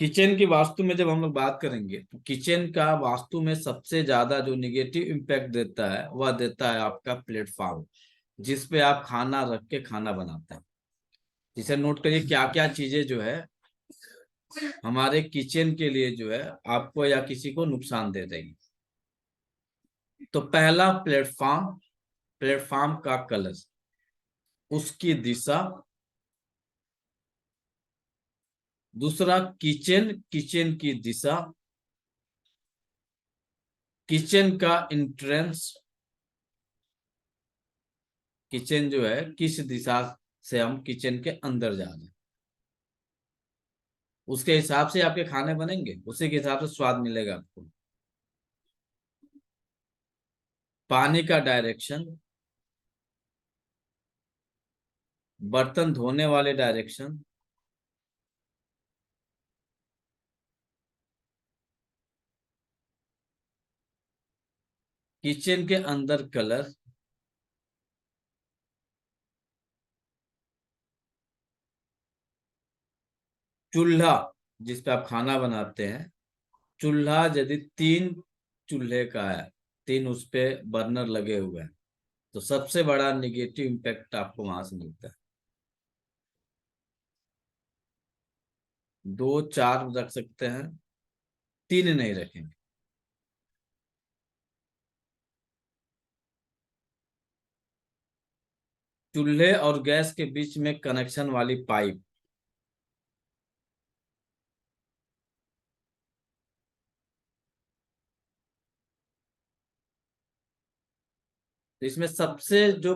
Kitchen की वास्तु में जब हम लोग बात करेंगे तो किचन का वास्तु में सबसे ज्यादा जो निगेटिव इम्पैक्ट देता है वह देता है आपका प्लेटफॉर्म, जिस पे आप खाना रख के खाना बनाते हैं। जिसे नोट करिए क्या क्या चीजें जो है हमारे किचन के लिए जो है आपको या किसी को नुकसान दे देगी। तो पहला प्लेटफॉर्म, प्लेटफॉर्म का कलर, उसकी दिशा। दूसरा किचन, किचन की दिशा, किचन का इंट्रेंस, किचन जो है किस दिशा से हम किचन के अंदर जा रहे हैं, उसके हिसाब से आपके खाने बनेंगे, उसी के हिसाब से स्वाद मिलेगा आपको। पानी का डायरेक्शन, बर्तन धोने वाले डायरेक्शन, किचन के अंदर कलर, चूल्हा जिस पे आप खाना बनाते हैं, चूल्हा यदि तीन चूल्हे का है, तीन उस पे बर्नर लगे हुए हैं, तो सबसे बड़ा निगेटिव इम्पैक्ट आपको वहां से मिलता है। दो चार रख सकते हैं, तीन नहीं रखेंगे। चूल्हे और गैस के बीच में कनेक्शन वाली पाइप, तो इसमें सबसे जो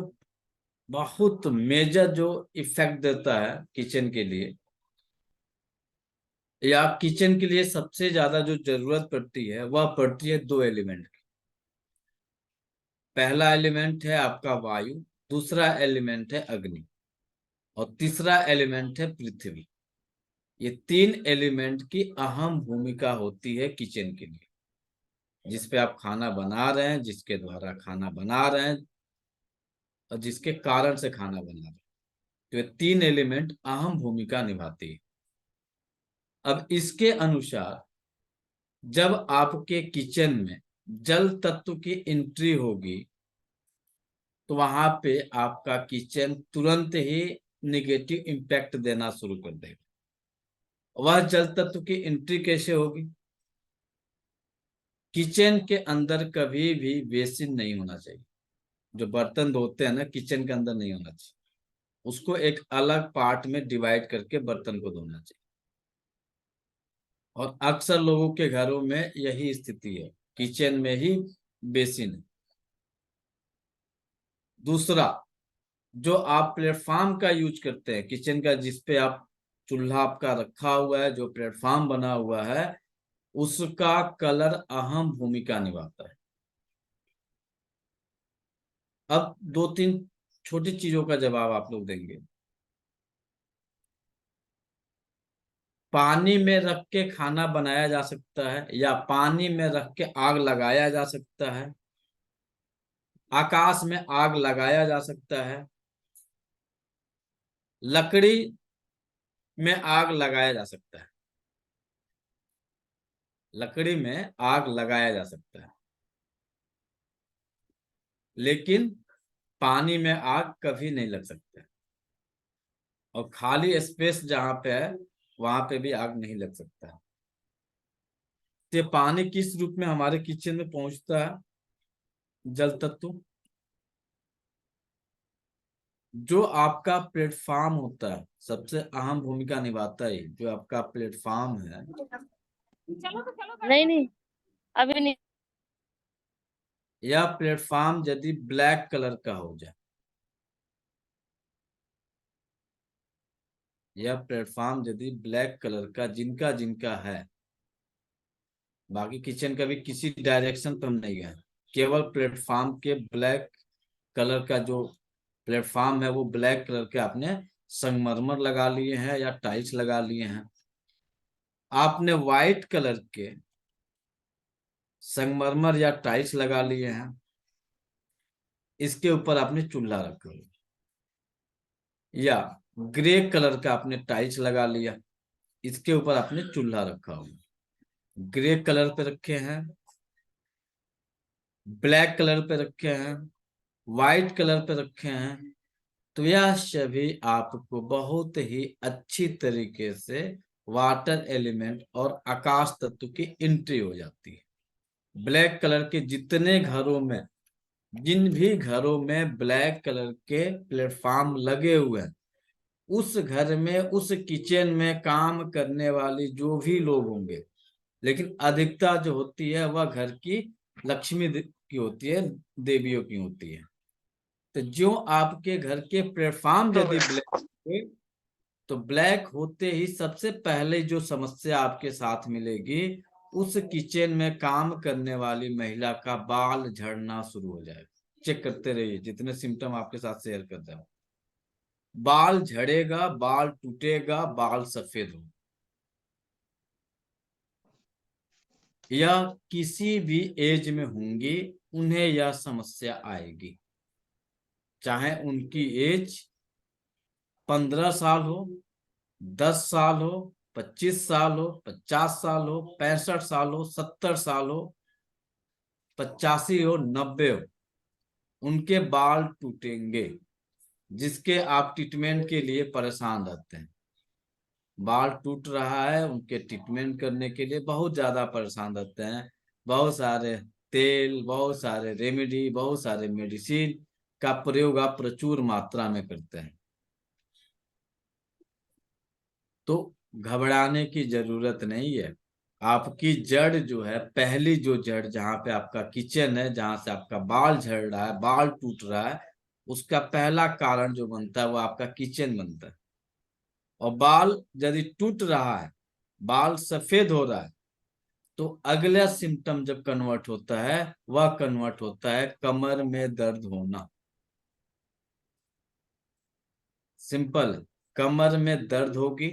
बहुत मेजर जो इफेक्ट देता है किचन के लिए, या किचन के लिए सबसे ज्यादा जो जरूरत पड़ती है वह पड़ती है दो एलिमेंट की। पहला एलिमेंट है आपका वायु, दूसरा एलिमेंट है अग्नि, और तीसरा एलिमेंट है पृथ्वी। ये तीन एलिमेंट की अहम भूमिका होती है किचन के लिए, जिस पे आप खाना बना रहे हैं, जिसके द्वारा खाना बना रहे हैं, और जिसके कारण से खाना बना रहे हैं। तो ये तीन एलिमेंट अहम भूमिका निभाती है। अब इसके अनुसार जब आपके किचन में जल तत्व की एंट्री होगी, तो वहां पे आपका किचन तुरंत ही निगेटिव इम्पैक्ट देना शुरू कर देगा। वह जल तत्व की एंट्री कैसे होगी? किचन के अंदर कभी भी बेसिन नहीं होना चाहिए। जो बर्तन धोते हैं ना, किचन के अंदर नहीं होना चाहिए। उसको एक अलग पार्ट में डिवाइड करके बर्तन को धोना चाहिए। और अक्सर लोगों के घरों में यही स्थिति है, किचन में ही बेसिन है। दूसरा, जो आप प्लेटफॉर्म का यूज करते हैं किचन का, जिस पे आप चूल्हा आपका रखा हुआ है, जो प्लेटफॉर्म बना हुआ है, उसका कलर अहम भूमिका निभाता है। अब दो तीन छोटी चीजों का जवाब आप लोग देंगे। पानी में रख के खाना बनाया जा सकता है, या पानी में रख के आग लगाया जा सकता है, आकाश में आग लगाया जा सकता है, लकड़ी में आग लगाया जा सकता है, लकड़ी में आग लगाया जा सकता है, लेकिन पानी में आग कभी नहीं लग सकता है। और खाली स्पेस जहां पे है वहां पे भी आग नहीं लग सकता है। तो ये पानी किस रूप में हमारे किचन में पहुंचता है? जल तत्व। जो आपका प्लेटफॉर्म होता है सबसे अहम भूमिका निभाता है, जो आपका प्लेटफॉर्म है। नहीं नहीं, अभी नहीं। यह प्लेटफॉर्म यदि ब्लैक कलर का हो जाए, यह प्लेटफॉर्म यदि ब्लैक कलर का जिनका जिनका है, बाकी किचन का भी किसी डायरेक्शन पर हम नहीं गए, केवल प्लेटफॉर्म के ब्लैक कलर का जो प्लेटफॉर्म है वो ब्लैक कलर के आपने संगमरमर लगा लिए हैं या टाइल्स लगा लिए हैं। आपने व्हाइट कलर के संगमरमर या टाइल्स लगा लिए हैं, इसके ऊपर आपने चूल्हा रखा हुआ, या ग्रे कलर का आपने टाइल्स लगा लिया, इसके ऊपर आपने चूल्हा रखा होगा, ग्रे कलर पे रखे हैं, ब्लैक कलर पे रखे हैं, व्हाइट कलर पे रखे हैं, तो यह सभी आपको बहुत ही अच्छी तरीके से वाटर एलिमेंट और आकाश तत्व की एंट्री हो जाती है। ब्लैक कलर के जितने घरों में, जिन भी घरों में ब्लैक कलर के प्लेटफॉर्म लगे हुए हैं, उस घर में, उस किचन में काम करने वाली जो भी लोग होंगे, लेकिन अधिकता जो होती है वह घर की लक्ष्मी की होती है, देवियों की होती है। तो जो आपके घर के प्लेटफॉर्म यदि ब्लैक होंगे, तो ब्लैक होते ही सबसे पहले जो समस्या आपके साथ मिलेगी, उस किचन में काम करने वाली महिला का बाल झड़ना शुरू हो जाएगा। चेक करते रहिए, जितने सिम्टम आपके साथ शेयर करते हैं, बाल झड़ेगा, बाल टूटेगा, बाल सफेद हो, या किसी भी एज में होंगी उन्हें यह समस्या आएगी, चाहे उनकी एज 15 साल हो, 10 साल हो, 25 साल हो, 50 साल हो, 65 साल हो, 70 साल हो, 85 हो, 90 हो, उनके बाल टूटेंगे, जिसके आप ट्रीटमेंट के लिए परेशान रहते हैं। बाल टूट रहा है, उनके ट्रीटमेंट करने के लिए बहुत ज्यादा परेशान रहते हैं। बहुत सारे तेल, बहुत सारे रेमेडी, बहुत सारे मेडिसिन का प्रयोग आप प्रचुर मात्रा में करते हैं। तो घबराने की जरूरत नहीं है। आपकी जड़ जो है, पहली जो जड़ जहां पे आपका किचन है, जहां से आपका बाल झड़ रहा है, बाल टूट रहा है, उसका पहला कारण जो बनता है वो आपका किचन बनता है। और बाल यदि टूट रहा है, बाल सफेद हो रहा है, तो अगला सिम्टम जब कन्वर्ट होता है, वह कन्वर्ट होता है कमर में दर्द होना। सिंपल, कमर में दर्द होगी।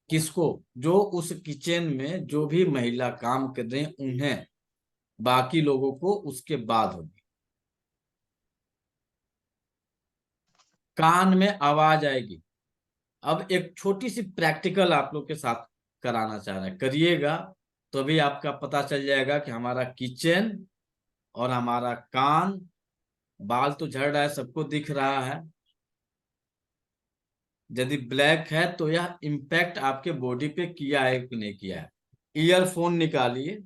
किसको? जो उस किचन में जो भी महिला काम कर रही है उन्हें, बाकी लोगों को उसके बाद होगी। कान में आवाज आएगी। अब एक छोटी सी प्रैक्टिकल आप लोग के साथ कराना चाह रहे हैं, करिएगा तो भी आपका पता चल जाएगा कि हमारा किचन और हमारा कान, बाल तो झड़ रहा है, सबको दिख रहा है, यदि ब्लैक है तो यह इम्पैक्ट आपके बॉडी पे किया है कि नहीं किया है। ईयरफोन निकालिए,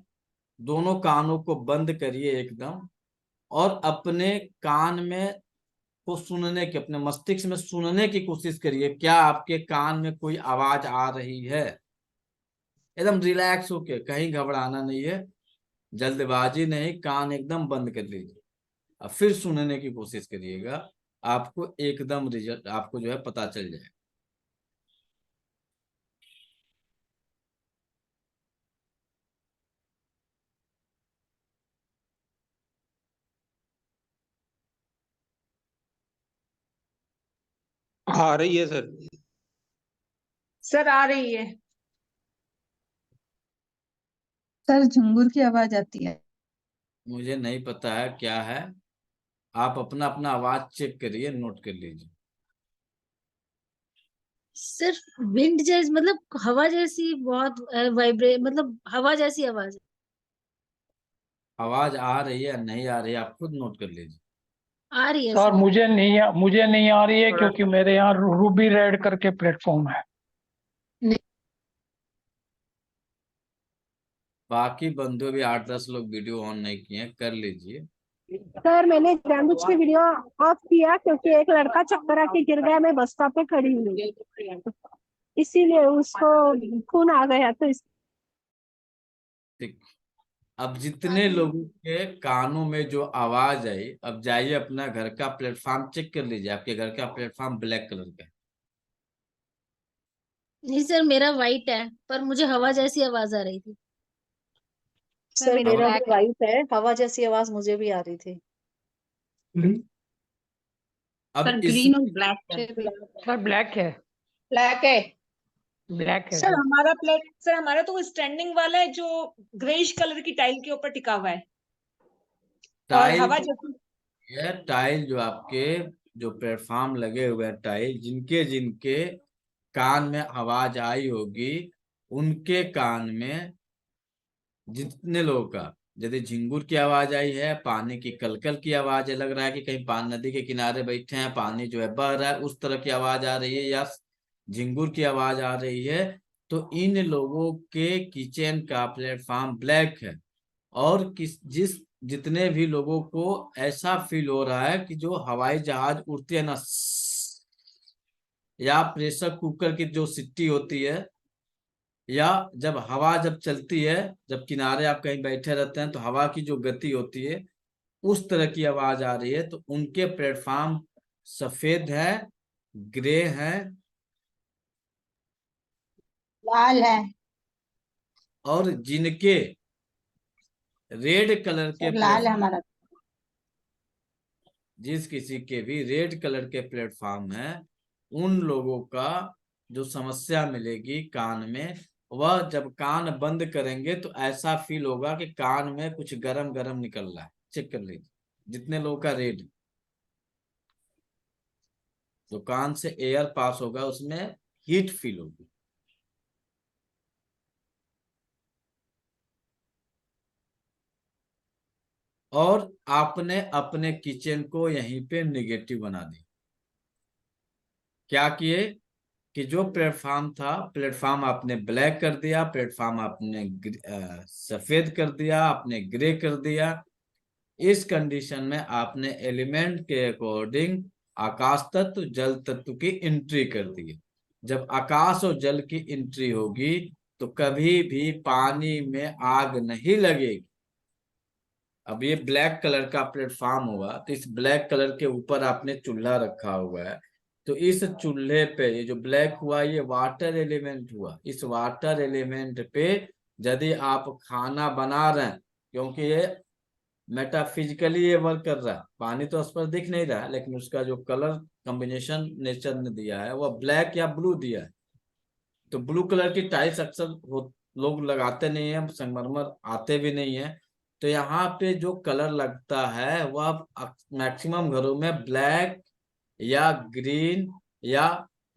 दोनों कानों को बंद करिए एकदम, और अपने कान में को सुनने की, अपने मस्तिष्क में सुनने की कोशिश करिए, क्या आपके कान में कोई आवाज आ रही है। एकदम रिलैक्स होके, कहीं घबराना नहीं है, जल्दबाजी नहीं, कान एकदम बंद कर लीजिए, और फिर सुनने की कोशिश करिएगा। आपको एकदम रिजल्ट आपको जो है पता चल जाएगा। आ रही है सर। सर आ रही है। सर झुंगुर की आवाज आती है। मुझे नहीं पता है क्या है, आप अपना अपना आवाज चेक करिए, नोट कर लीजिए। सिर्फ विंड जैसी, मतलब हवा जैसी, बहुत वाइब्रेट, मतलब हवा जैसी आवाज आवाज आ रही है या नहीं आ रही है, आप खुद नोट कर लीजिए। आ रही है सर सर। मुझे नहीं आ रही है, क्योंकि मेरे यहाँ रूबी रेड करके प्लेटफॉर्म है। बाकी बंधु भी 8-10 लोग वीडियो ऑन नहीं किए हैं, कर लीजिए। सर मैंने जानबूझ के वीडियो ऑफ किया क्योंकि एक लड़का चक्कर आके गिर गया, मैं बस स्टॉप पे खड़ी हुई, इसीलिए उसको खून आ गया तो ठीक, अब जितने लोगों के कानों में जो आवाज आई, अब जाइए अपना घर का प्लेटफॉर्म चेक कर लीजिए, आपके घर का प्लेटफॉर्म ब्लैक कलर का है। नहीं सर, मेरा वाइट है, पर मुझे हवा जैसी आवाज आ रही थी। सर मेरा भी वाइट है, हवा जैसी आवाज मुझे भी आ रही थी। अब सर इस ग्रीन और ब्लैक है। सर ब्लैक है। ब्लैक है ब्लैक है सर सर। हमारा प्लेट। सर हमारा तो स्टैंडिंग वाला है जो ग्रेइश कलर की टाइल के ऊपर टिका हुआ है, और टाइल हवा की, जैसी। यह टाइल जो आपके, जो प्लेटफॉर्म लगे हुए हैं टाइल, जिनके जिनके कान में आवाज आई होगी, उनके कान में, जितने लोगों का, यदि झिंगुर की आवाज आई है, पानी की कलकल की आवाज है, लग रहा है कि कहीं पान नदी के किनारे बैठे हैं, पानी जो है बह रहा है, उस तरह की आवाज आ रही है, या झिंगुर की आवाज आ रही है, तो इन लोगों के किचन का प्लेटफॉर्म ब्लैक है। और जितने भी लोगों को ऐसा फील हो रहा है कि जो हवाई जहाज उड़ती है ना, या प्रेशर कुकर की जो सीटी होती है, या जब चलती है, जब किनारे आप कहीं बैठे रहते हैं तो हवा की जो गति होती है, उस तरह की आवाज आ रही है। तो उनके प्लेटफॉर्म सफेद है, ग्रे है, लाल है और जिनके रेड कलर के सर, लाल है हमारा। जिस किसी के भी रेड कलर के प्लेटफॉर्म है, उन लोगों का जो समस्या मिलेगी कान में, वह जब कान बंद करेंगे तो ऐसा फील होगा कि कान में कुछ गरम गरम निकल रहा है। चेक कर लीजिए, जितने लोगों का रेड, जो कान से एयर पास होगा उसमें हीट फील होगी। और आपने अपने किचन को यहीं पे निगेटिव बना दिया। क्या किए कि जो प्लेटफॉर्म था, प्लेटफॉर्म आपने ब्लैक कर दिया, प्लेटफॉर्म आपने सफेद कर दिया, आपने ग्रे कर दिया। इस कंडीशन में आपने एलिमेंट के अकॉर्डिंग आकाश तत्व, जल तत्व की एंट्री कर दी। जब आकाश और जल की एंट्री होगी तो कभी भी पानी में आग नहीं लगेगी। अब ये ब्लैक कलर का प्लेटफॉर्म हुआ, तो इस ब्लैक कलर के ऊपर आपने चूल्हा रखा हुआ है, तो इस चूल्हे पे ये जो ब्लैक हुआ, ये वाटर एलिमेंट हुआ। इस वाटर एलिमेंट पे यदि आप खाना बना रहे हैं, क्योंकि ये मेटाफिजिकली ये वर्क कर रहा है, पानी तो उस पर दिख नहीं रहा है, लेकिन उसका जो कलर कॉम्बिनेशन नेचर ने दिया है वह ब्लैक या ब्लू दिया है। तो ब्लू कलर की टाइल्स अक्सर लोग लगाते नहीं है, संगमरमर आते भी नहीं है। तो यहाँ पे जो कलर लगता है वह मैक्सिमम घरों में ब्लैक या ग्रीन या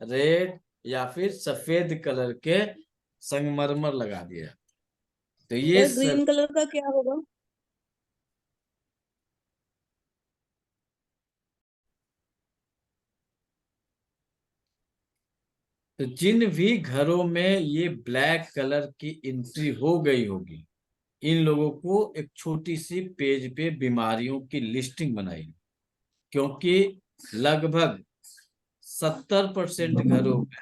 रेड या फिर सफेद कलर के संगमरमर लगा दिया। तो ये सर ग्रीन कलर का क्या होगा? तो जिन भी घरों में ये ब्लैक कलर की एंट्री हो गई होगी, इन लोगों को एक छोटी सी पेज पे बीमारियों की लिस्टिंग बनाई, क्योंकि लगभग 70% घरों में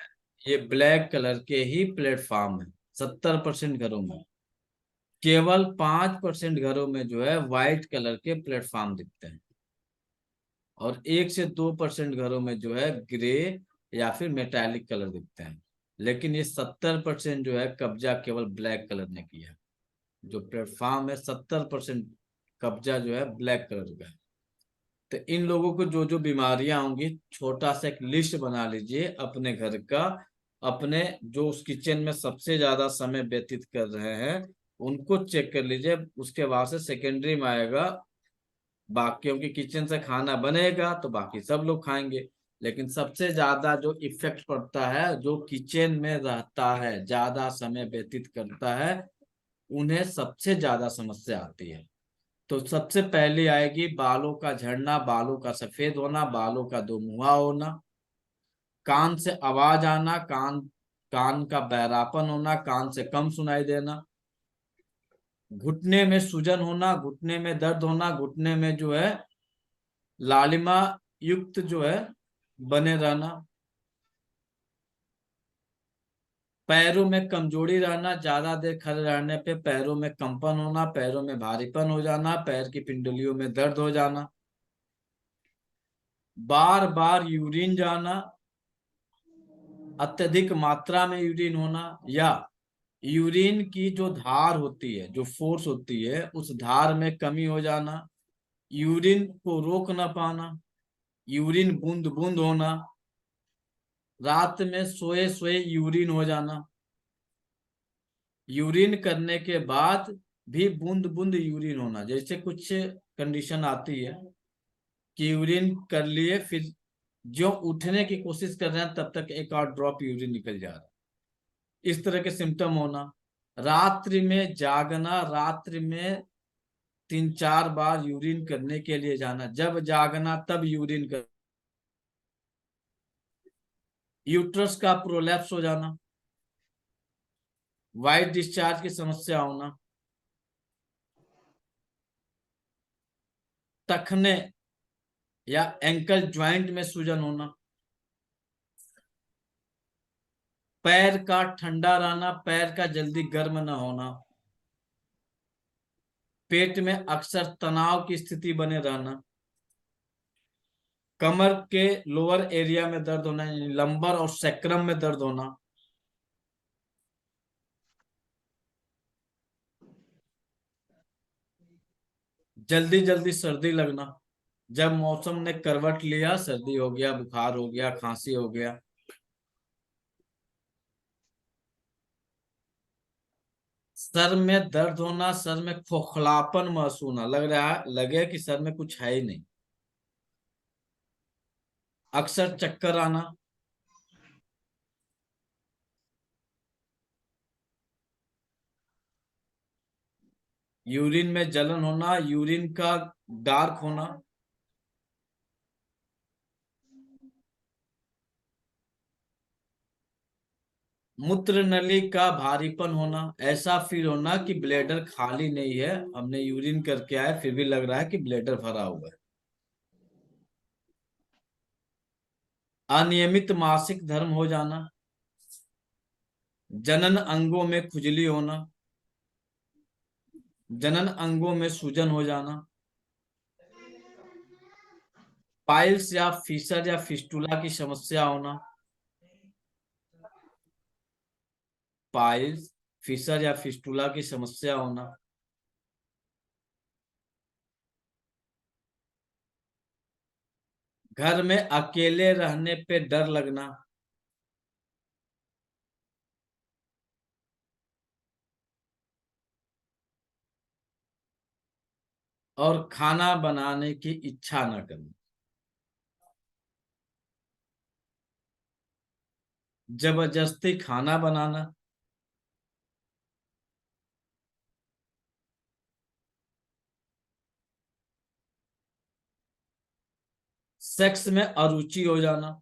ये ब्लैक कलर के ही प्लेटफॉर्म है। 70% घरों में, केवल 5% घरों में जो है व्हाइट कलर के प्लेटफॉर्म दिखते हैं, और 1 से 2% घरों में जो है ग्रे या फिर मेटालिक कलर दिखते हैं। लेकिन ये 70% जो है कब्जा केवल ब्लैक कलर ने किया है। जो प्लेटफॉर्म है 70% कब्जा जो है ब्लैक कलर का है। तो इन लोगों को जो जो बीमारियां होंगी, छोटा सा एक लिस्ट बना लीजिए अपने घर का, अपने जो उस किचन में सबसे ज्यादा समय व्यतीत कर रहे हैं उनको चेक कर लीजिए। उसके बाद से सेकेंडरी में आएगा, बाकियों की किचन से खाना बनेगा तो बाकी सब लोग खाएंगे। लेकिन सबसे ज्यादा जो इफेक्ट पड़ता है, जो किचन में रहता है, ज्यादा समय व्यतीत करता है, उन्हें सबसे ज्यादा समस्या आती है। तो सबसे पहले आएगी बालों का झड़ना, बालों का सफेद होना, बालों का दोमुहा होना, कान से आवाज आना, कान कान का बहरापन होना, कान से कम सुनाई देना, घुटने में सूजन होना, घुटने में दर्द होना, घुटने में जो है लालिमा युक्त जो है बने रहना, पैरों में कमजोरी रहना, ज्यादा देर खड़े रहने पे पैरों में कंपन होना, पैरों में भारीपन हो जाना, पैर की पिंडलियों में दर्द हो जाना, बार बार यूरिन जाना, अत्यधिक मात्रा में यूरिन होना, या यूरिन की जो धार होती है, जो फोर्स होती है, उस धार में कमी हो जाना, यूरिन को रोक ना पाना, यूरिन बूंद बूंद होना, रात में सोए सोए यूरिन हो जाना, यूरिन करने के बाद भी बूंद बूंद यूरिन होना। जैसे कुछ कंडीशन आती है कि यूरिन कर लिए, फिर जो उठने की कोशिश कर रहे हैं तब तक एक और ड्रॉप यूरिन निकल जा रहा है। इस तरह के सिम्टम होना, रात्रि में जागना, रात्रि में 3-4 बार यूरिन करने के लिए जाना, जब जागना तब यूरिन कर, यूट्रस का प्रोलैप्स हो जाना, वाइट डिस्चार्ज की समस्या होना, टखने या एंकल ज्वाइंट में सूजन होना, पैर का ठंडा रहना, पैर का जल्दी गर्म न होना, पेट में अक्सर तनाव की स्थिति बने रहना, कमर के लोअर एरिया में दर्द होना, यानी लंबर और सैक्रम में दर्द होना, जल्दी जल्दी सर्दी लगना, जब मौसम ने करवट लिया, सर्दी हो गया, बुखार हो गया, खांसी हो गया, सर में दर्द होना, सर में खोखलापन महसूस होना, लगे कि सर में कुछ है ही नहीं, अक्सर चक्कर आना, यूरिन में जलन होना, यूरिन का डार्क होना, मूत्र नली का भारीपन होना, ऐसा फील होना कि ब्लैडर खाली नहीं है, हमने यूरिन करके आए फिर भी लग रहा है कि ब्लैडर भरा हुआ है, अनियमित मासिक धर्म हो जाना, जनन अंगों में खुजली होना, जनन अंगों में सूजन हो जाना, पाइल्स या फिशर या फिस्टुला की समस्या होना, पाइल्स, फिशर या फिस्टुला की समस्या होना, घर में अकेले रहने पे डर लगना, और खाना बनाने की इच्छा न करना, जबरदस्ती खाना बनाना, सेक्स में अरुचि हो जाना,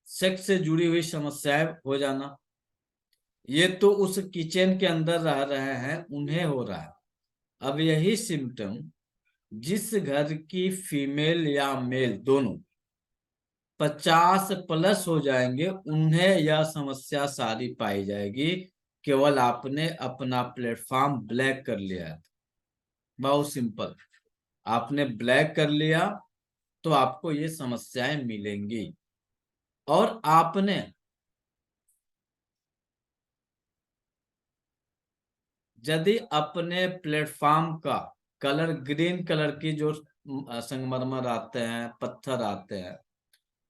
सेक्स से जुड़ी हुई समस्याएं हो जाना, ये तो उस किचन के अंदर रह रहे हैं उन्हें हो रहा है। अब यही सिम्टम जिस घर की फीमेल या मेल दोनों 50+ हो जाएंगे उन्हें यह समस्या सारी पाई जाएगी, केवल आपने अपना प्लेटफॉर्म ब्लैक कर लिया है। बहुत सिंपल, आपने ब्लैक कर लिया तो आपको ये समस्याएं मिलेंगी, और आपने यदि अपने प्लेटफॉर्म का कलर ग्रीन कलर की जो संगमरमर आते हैं, पत्थर आते हैं,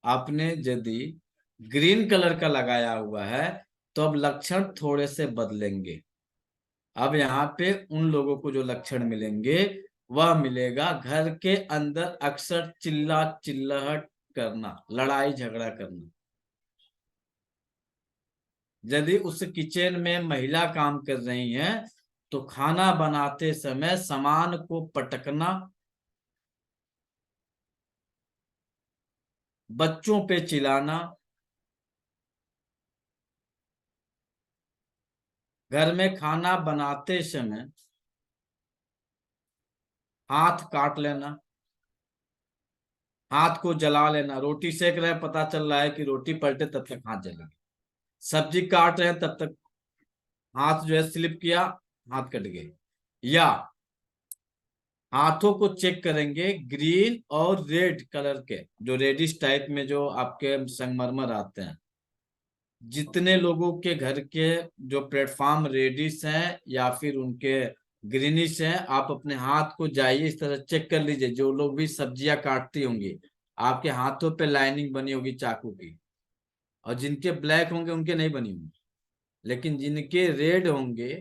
आपने यदि ग्रीन कलर का लगाया हुआ है तो अब लक्षण थोड़े से बदलेंगे। अब यहाँ पे उन लोगों को जो लक्षण मिलेंगे वह मिलेगा घर के अंदर अक्सर चिल्ला चिल्लाहट करना, लड़ाई झगड़ा करना। यदि उस किचन में महिला काम कर रही हैं तो खाना बनाते समय सामान को पटकना, बच्चों पे चिल्लाना, घर में खाना बनाते समय हाथ काट लेना, हाथ को जला लेना, रोटी सेक रहे पता चल रहा है कि रोटी पलटे तब तक हाथ जलेगा, सब्जी काट रहे हैं तब तक हाथ जो है स्लिप किया, हाथ कट गए, या हाथों को चेक करेंगे ग्रीन और रेड कलर के, जो रेडिश टाइप में जो आपके संगमरमर आते हैं, जितने लोगों के घर के जो प्लेटफॉर्म रेडिश हैं या फिर उनके ग्रीनिश हैं, आप अपने हाथ को जाइए इस तरह चेक कर लीजिए। जो लोग भी सब्जियां काटती होंगी आपके हाथों पे लाइनिंग बनी होगी चाकू की, और जिनके ब्लैक होंगे उनके नहीं बनी होंगी, लेकिन जिनके रेड होंगे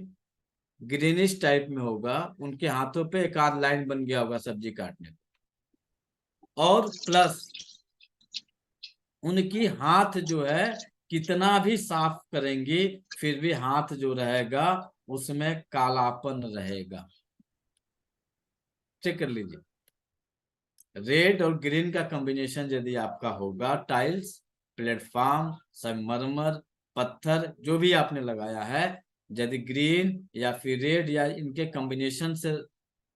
ग्रीनिश टाइप में होगा, उनके हाथों पे एक आध लाइन बन गया होगा सब्जी काटने को। और प्लस उनकी हाथ जो है कितना भी साफ करेंगी फिर भी हाथ जो रहेगा उसमें कालापन रहेगा। चेक कर लीजिए, रेड और ग्रीन का कॉम्बिनेशन यदि आपका होगा, टाइल्स, प्लेटफॉर्म, संगमरमर, पत्थर जो भी आपने लगाया है, यदि ग्रीन या फिर रेड या इनके कॉम्बिनेशन से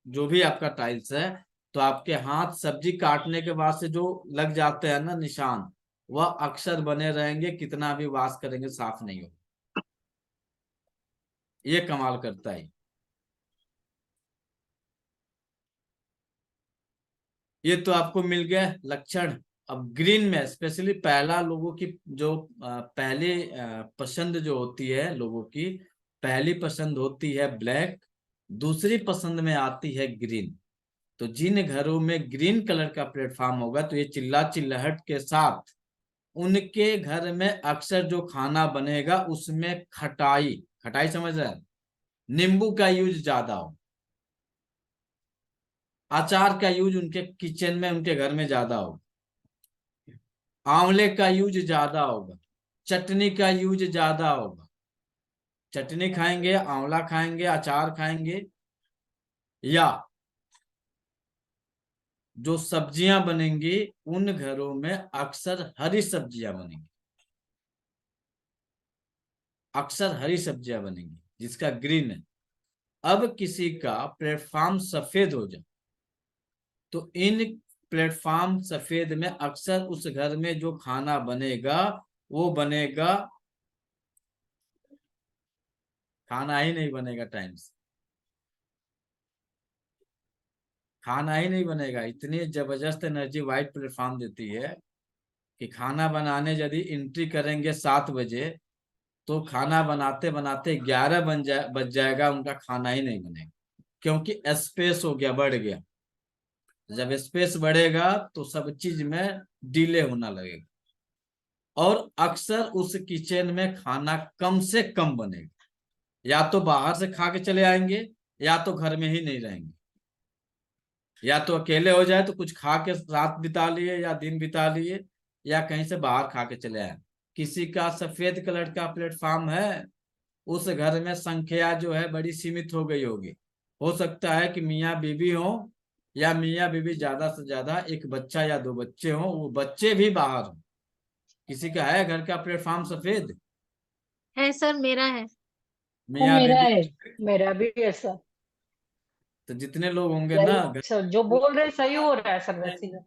जो भी आपका टाइल्स है, तो आपके हाथ सब्जी काटने के बाद से जो लग जाते हैं ना निशान, वह अक्सर बने रहेंगे, कितना भी वॉश करेंगे साफ नहीं होगा। ये कमाल करता है। ये तो आपको मिल गया लक्षण। अब ग्रीन में स्पेशली पहला लोगों की जो पहली पसंद जो होती है, लोगों की पहली पसंद होती है ब्लैक, दूसरी पसंद में आती है ग्रीन। तो जिन घरों में ग्रीन कलर का प्लेटफॉर्म होगा तो ये चिल्ला चिल्लाहट के साथ उनके घर में अक्सर जो खाना बनेगा उसमें खटाई, खटाई समझ रहे हैं, नींबू का यूज ज्यादा हो, अचार का यूज उनके किचन में उनके घर में ज्यादा होगा, आंवले का यूज ज्यादा होगा, चटनी का यूज ज्यादा होगा। चटनी खाएंगे, आंवला खाएंगे, अचार खाएंगे, या जो सब्जियां बनेंगी उन घरों में अक्सर हरी सब्जियां बनेंगी, अक्सर हरी सब्जियां बनेंगी जिसका ग्रीन है। अब किसी का प्लेटफॉर्म सफेद हो जाए तो इन प्लेटफॉर्म सफेद में अक्सर उस घर में जो खाना बनेगा वो बनेगा, खाना ही नहीं बनेगा टाइम से, खाना ही नहीं बनेगा। इतनी जबरदस्त एनर्जी व्हाइट प्लेटफॉर्म देती है कि खाना बनाने यदि एंट्री करेंगे 7 बजे तो खाना बनाते बनाते 11 बज जाएगा, उनका खाना ही नहीं बनेगा, क्योंकि स्पेस हो गया, बढ़ गया। जब स्पेस बढ़ेगा तो सब चीज में डिले होना लगेगा और अक्सर उस किचन में खाना कम से कम बनेगा, या तो बाहर से खा के चले आएंगे या तो घर में ही नहीं रहेंगे, या तो अकेले हो जाए तो कुछ खा के रात बिता लिए या दिन बिता लिए, या कहीं से बाहर खा के चले आए। किसी का सफेद कलर का प्लेटफॉर्म है, उस घर में संख्या जो है बड़ी सीमित हो गई होगी। हो सकता है कि मियाँ बीबी हो या मियाँ बीबी ज्यादा से ज्यादा एक बच्चा या 2 बच्चे हो, वो बच्चे भी बाहर हो। किसी का है घर का प्लेटफॉर्म सफेद? है सर, मेरा है। मियाँ मेरा बीबी? है, मेरा भी है सर। तो जितने लोग होंगे ना घर, सर जो बोल रहे सही हो रहा है सर, वैसे ही। पर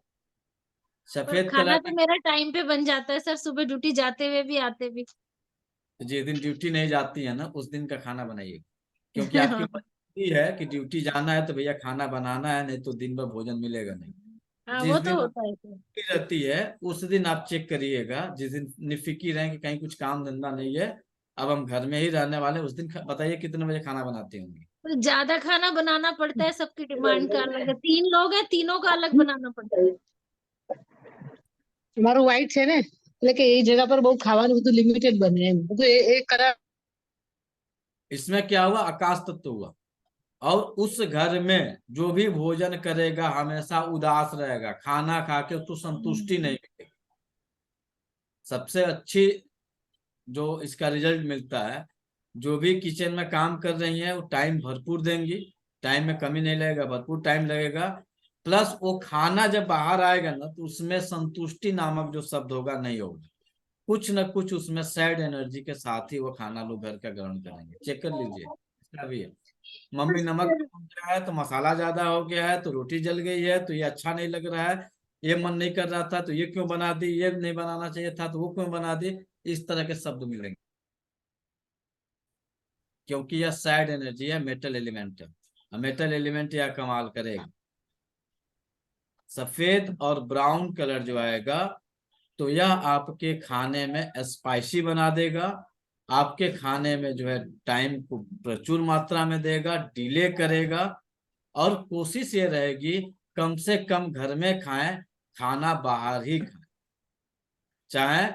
सफेद खाना कलर तो मेरा टाइम पे बन जाता है सर, सुबह ड्यूटी जाते हुए भी आते भी। जिस दिन ड्यूटी नहीं जाती है ना उस दिन का खाना बनाइए, क्योंकि आपकी मजबूरी है कि ड्यूटी जाना है तो भैया खाना बनाना है, नहीं तो दिन भर भोजन मिलेगा नहीं। हाँ, जिस वो तो दिन होता है सर। छुट्टी रहती है उस दिन आप चेक करिएगा, जिस दिन निफिकी रहे कि कहीं कुछ काम धंधा नहीं है, अब हम घर में ही रहने वाले, उस दिन बताइए कितने बजे खाना बनाती होंगी? तो ज्यादा खाना बनाना पड़ता है, सबकी डिमांड का अलग है। 3 लोग हैं, तीनों का अलग बनाना पड़ता है। તમારું white છે ને, એટલે કે એ જગા પર બહુ ખાવાનું બધું લિમિટેડ બને એમ બધું એ કરા. इसमें क्या हुआ, आकाश तत्व हुआ, और उस घर में जो भी भोजन करेगा हमेशा उदास रहेगा, खाना खा के तो संतुष्टि नहीं मिलेगी। सबसे अच्छी जो इसका रिजल्ट मिलता है, जो भी किचन में काम कर रही है वो टाइम भरपूर देंगी, टाइम में कमी नहीं लगेगा, भरपूर टाइम लगेगा। प्लस वो खाना जब बाहर आएगा ना तो उसमें संतुष्टि नामक जो शब्द होगा नहीं होगा, कुछ न कुछ उसमें सैड एनर्जी के साथ ही वो खाना लोग घर का ग्रहण करेंगे। चेक कर लीजिए, इसका भी है। मम्मी नमक कम हो गया है तो मसाला ज्यादा हो गया है, तो रोटी जल गई है तो ये अच्छा नहीं लग रहा है, ये मन नहीं कर रहा था तो ये क्यों बना दी, ये नहीं बनाना चाहिए था तो वो क्यों बना दी, इस तरह के शब्द मिलेंगे, क्योंकि यह सैड एनर्जी है, मेटल एलिमेंट है। मेटल एलिमेंट यह कमाल करेगा। सफेद और ब्राउन कलर जो आएगा तो यह आपके खाने में स्पाइसी बना देगा, आपके खाने में जो है टाइम को प्रचुर मात्रा में देगा, डिले करेगा, और कोशिश ये रहेगी कम से कम घर में खाएं, खाना बाहर ही खाएं। चाहे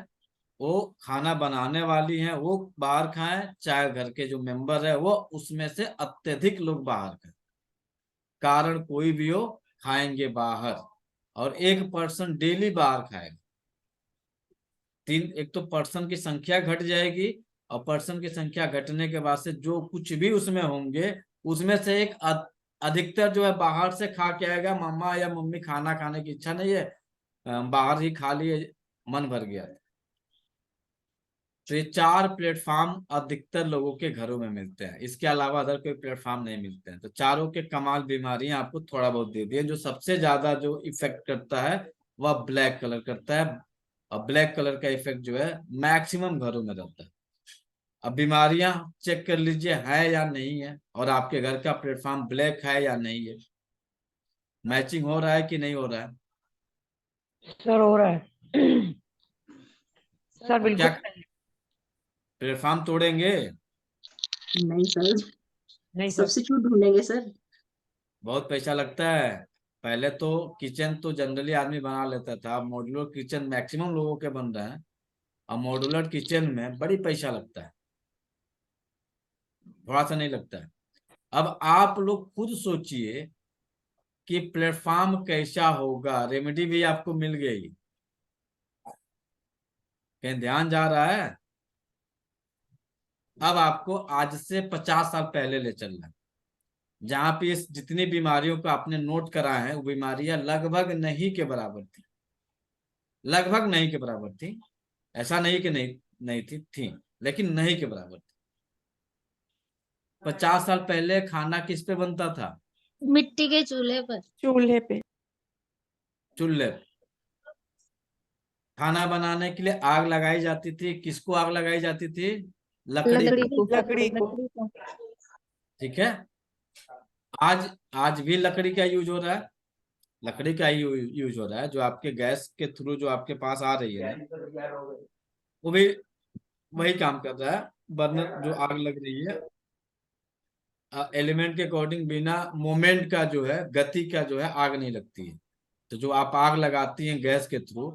वो खाना बनाने वाली हैं वो बाहर खाएं, चाहे घर के जो मेंबर है वो उसमें से अत्यधिक लोग बाहर खाएं, कारण कोई भी हो खाएंगे बाहर। और एक पर्सन डेली बाहर खाएगा। एक तो पर्सन की संख्या घट जाएगी, और पर्सन की संख्या घटने के बाद से जो कुछ भी उसमें होंगे उसमें से एक अधिकतर जो है बाहर से खा के आएगा। मम्मा या मम्मी खाना खाने की इच्छा नहीं है, बाहर ही खा लिए, मन भर गया। तो ये 4 प्लेटफॉर्म अधिकतर लोगों के घरों में मिलते हैं, इसके अलावा अदर कोई प्लेटफॉर्म नहीं मिलते हैं। तो चारों के कमाल बीमारियां आपको थोड़ा बहुत दे दिए। जो सबसे ज्यादा जो इफेक्ट करता है वह ब्लैक कलर करता है, और ब्लैक कलर का इफेक्ट जो है मैक्सिमम घरों में रहता है। अब बीमारियां चेक कर लीजिए है या नहीं है, और आपके घर का प्लेटफॉर्म ब्लैक है या नहीं है, मैचिंग हो रहा है कि नहीं हो रहा है। सर हो रहा है सर, अब क्या बिल्कुल प्लेटफॉर्म तोड़ेंगे? नहीं सर, नहीं सर। सब्स्टिट्यूट ढूंढेंगे सर। बहुत पैसा लगता है। पहले तो किचन तो जनरली आदमी बना लेता था, अब मॉड्यूलर किचन मैक्सिमम लोगों के बन रहे हैं। अब मॉड्यूलर किचन में बड़ी पैसा लगता है, थोड़ा सा नहीं लगता है। अब आप लोग खुद सोचिए कि प्लेटफॉर्म कैसा होगा। रेमेडी भी आपको मिल गई, कहीं ध्यान जा रहा है? अब आपको आज से 50 साल पहले ले चलना है, जहां पे इस जितनी बीमारियों को आपने नोट करा है वो बीमारियां लगभग नहीं के बराबर थी, लगभग नहीं के बराबर थी। ऐसा नहीं कि नहीं नहीं थी, लेकिन नहीं के बराबर थी। 50 साल पहले खाना किस पे बनता था? मिट्टी के चूल्हे पर। चूल्हे पे। चूल्हे पे। खाना बनाने के लिए आग लगाई जाती थी। किसको आग लगाई जाती थी? लकड़ी को। लकड़ी को। ठीक है। आज आज भी लकड़ी का यूज हो रहा है, लकड़ी का ही यूज हो रहा है। जो आपके गैस के थ्रू जो आपके पास आ रही है वो भी वही काम कर रहा है। बर्नर जो आग लग रही है एलिमेंट के अकॉर्डिंग बिना मोमेंट का जो है, गति का जो है, आग नहीं लगती है। तो जो आप आग लगाती हैं गैस के थ्रू,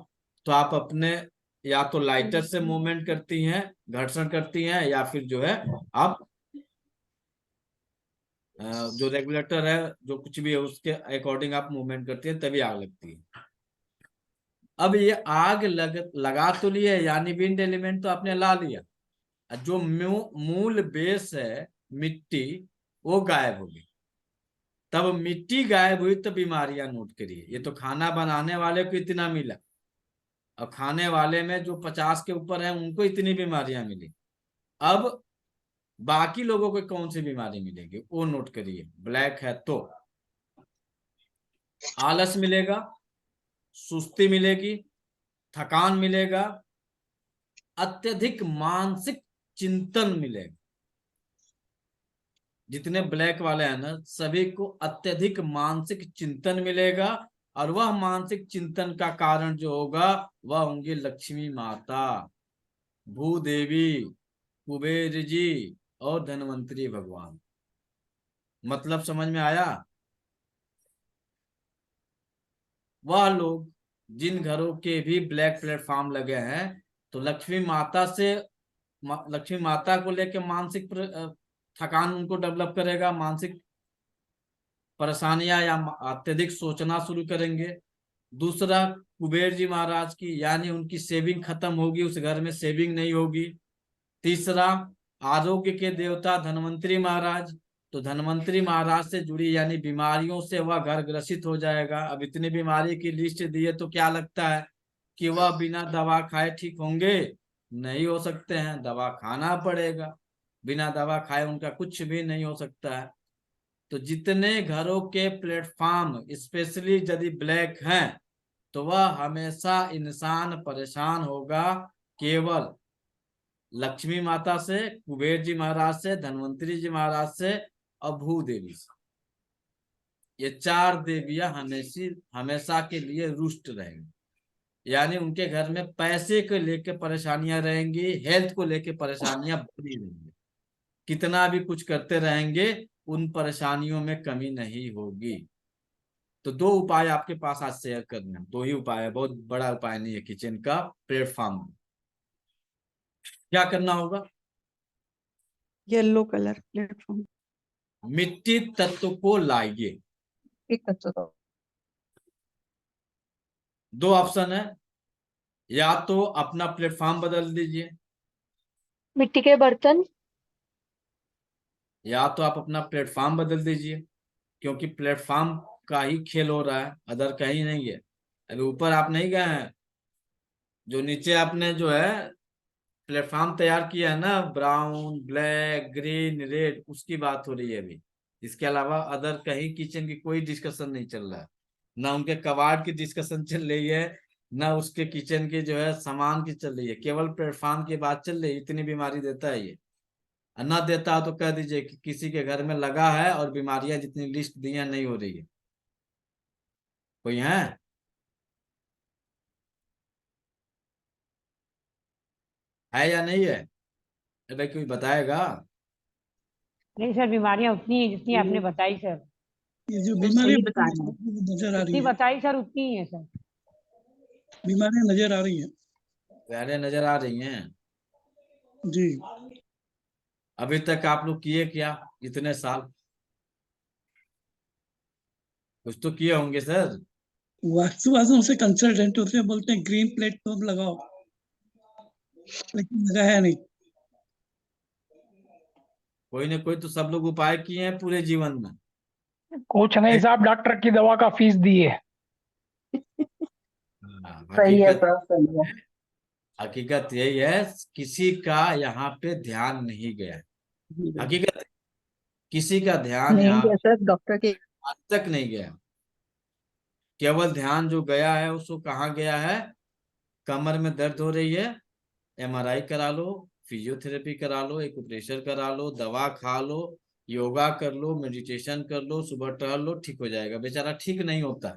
तो आप अपने या तो लाइटर से मूवमेंट करती हैं, घर्षण करती हैं, या फिर जो है आप जो रेगुलेटर है जो कुछ भी है उसके अकॉर्डिंग आप मूवमेंट करती है, तभी आग लगती है। अब ये आग लगा तो लिए, यानी विंड एलिमेंट तो आपने ला लिया, जो मूल बेस है मिट्टी वो गायब हो गई। तब मिट्टी गायब हुई तो बीमारियां नोट करिए। ये तो खाना बनाने वाले को इतना मिला, अब खाने वाले में जो 50 के ऊपर है उनको इतनी बीमारियां मिली। अब बाकी लोगों को कौन सी बीमारी मिलेगी वो नोट करिए। ब्लैक है तो आलस मिलेगा, सुस्ती मिलेगी, थकान मिलेगा, अत्यधिक मानसिक चिंतन मिलेगा। जितने ब्लैक वाले हैं ना सभी को अत्यधिक मानसिक चिंतन मिलेगा, और वह मानसिक चिंतन का कारण जो होगा वह होंगे लक्ष्मी माता, भूदेवी, कुबेर जी और धनवंतरी भगवान। मतलब समझ में आया? वह लोग जिन घरों के भी ब्लैक प्लेटफॉर्म लगे हैं, तो लक्ष्मी माता को लेकर मानसिक थकान उनको डेवलप करेगा, मानसिक परेशानियां या अत्यधिक सोचना शुरू करेंगे। दूसरा कुबेर जी महाराज की, यानी उनकी सेविंग खत्म होगी, उस घर में सेविंग नहीं होगी। तीसरा आरोग्य के देवता धनवंतरी महाराज, तो धनवंतरी महाराज से जुड़ी यानी बीमारियों से वह घर ग्रसित हो जाएगा। अब इतनी बीमारी की लिस्ट दी है तो क्या लगता है कि वह बिना दवा खाए ठीक होंगे? नहीं हो सकते हैं, दवा खाना पड़ेगा। बिना दवा खाए उनका कुछ भी नहीं हो सकता है। तो जितने घरों के प्लेटफॉर्म स्पेशली यदि ब्लैक हैं तो वह हमेशा इंसान परेशान होगा, केवल लक्ष्मी माता से, कुबेर जी महाराज से, धनवंतरी जी महाराज से और भूदेवी से। ये 4 देवियां हमेशा के लिए रुष्ट रहेंगी, यानी उनके घर में पैसे को लेकर परेशानियां रहेंगी, हेल्थ को लेकर परेशानियां बनी रहेंगी। कितना भी कुछ करते रहेंगे उन परेशानियों में कमी नहीं होगी। तो 2 उपाय आपके पास आज शेयर करने हैं, 2 ही उपाय है, बहुत बड़ा उपाय नहीं है किचन का प्लेटफॉर्म। क्या करना होगा? Yellow colour platform. मिट्टी तत्व को लाइए। एक तत्व। दो ऑप्शन है, या तो अपना प्लेटफॉर्म बदल दीजिए, मिट्टी के बर्तन। या तो आप अपना प्लेटफॉर्म बदल दीजिए, क्योंकि प्लेटफॉर्म का ही खेल हो रहा है, अदर कहीं नहीं है। अभी ऊपर आप नहीं गए हैं, जो नीचे आपने जो है प्लेटफॉर्म तैयार किया है ना, ब्राउन, ब्लैक, ग्रीन, रेड, उसकी बात हो रही है अभी। इसके अलावा अदर कहीं किचन की कोई डिस्कशन नहीं चल रहा है, ना उनके कबाड़ की डिस्कशन चल रही है, ना उसके किचन की जो है सामान की चल रही है, केवल प्लेटफॉर्म की बात चल रही है। इतनी बीमारी देता है ये। और ना देता हो तो कह दीजिए कि किसी के घर में लगा है और बीमारियां जितनी लिस्ट दी हैं नहीं हो रही है। कोई है? है या नहीं है? अरे कोई बताएगा? नहीं सर, बीमारियां उतनी है जितनी आपने बताई सर। ये जो तो बीमारी सही बता रहे हैं। नजर आ रही जितनी है, बताई सर उतनी ही है सर। बीमारियां नजर आ रही है पहले नजर आ रही हैं। जी। अभी तक आप लोग किए क्या इतने साल? कुछ तो किए होंगे सर। वास्तु से कंसल्टेंट होते हैं, बोलते हैं ग्रीन प्लेट तो लगाओ, लेकिन लगाया नहीं। कोई ना कोई तो सब लोग उपाय किए हैं पूरे जीवन में। कुछ नहीं साहब, डॉक्टर की दवा का फीस दिए। सही है हकीकत, सर, सही है। हकीकत यही है, किसी का यहाँ पे ध्यान नहीं गया। हकीकत है, किसी का ध्यान नहीं यहाँ गया सर, डॉक्टर के। आज तक नहीं गया। केवल ध्यान जो गया है उसको कहाँ गया है? कमर में दर्द हो रही है, एमआरआई करा लो, फिजियोथेरेपी करा लो, एक्यूप्रेशर करा लो, दवा खा लो, योगा कर लो, मेडिटेशन कर लो, सुबह टहल लो, ठीक हो जाएगा। बेचारा ठीक नहीं होता।